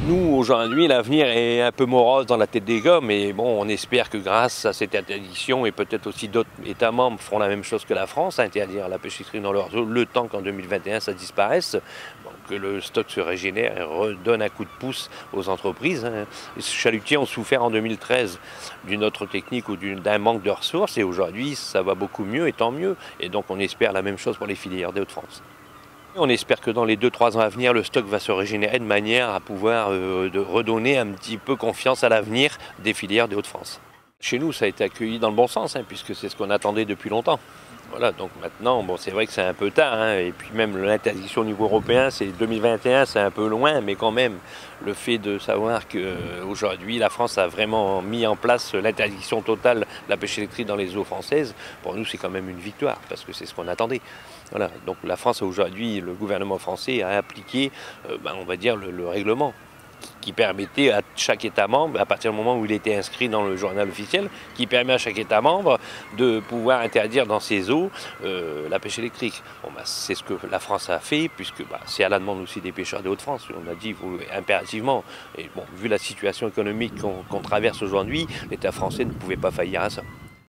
Nous, aujourd'hui, l'avenir est un peu morose dans la tête des gars, mais bon, on espère que grâce à cette interdiction, et peut-être aussi d'autres États membres feront la même chose que la France, interdire la pêche électrique dans leurs eaux, le temps qu'en 2021 ça disparaisse, bon, que le stock se régénère et redonne un coup de pouce aux entreprises. Les chalutiers ont souffert en 2013 d'une autre technique ou d'un manque de ressources, et aujourd'hui, ça va beaucoup mieux, et tant mieux. Et donc, on espère la même chose pour les filières des Hauts-de-France. On espère que dans les 2-3 ans à venir, le stock va se régénérer de manière à pouvoir de redonner un petit peu confiance à l'avenir des filières des Hauts-de-France. Chez nous, ça a été accueilli dans le bon sens, puisque c'est ce qu'on attendait depuis longtemps. Voilà, donc maintenant, bon, c'est vrai que c'est un peu tard, et puis même l'interdiction au niveau européen, c'est 2021, c'est un peu loin, mais quand même, le fait de savoir qu'aujourd'hui, la France a vraiment mis en place l'interdiction totale de la pêche électrique dans les eaux françaises, pour nous, c'est quand même une victoire, parce que c'est ce qu'on attendait. Voilà, donc la France, aujourd'hui, le gouvernement français a appliqué, on va dire, le règlement qui permettait à chaque État membre, à partir du moment où il était inscrit dans le journal officiel, qui permet à chaque État membre de pouvoir interdire dans ses eaux la pêche électrique. Bon, c'est ce que la France a fait, puisque c'est à la demande aussi des pêcheurs des Hauts-de-France. On a dit il faut impérativement, et bon, vu la situation économique qu'on traverse aujourd'hui, l'État français ne pouvait pas faillir à ça.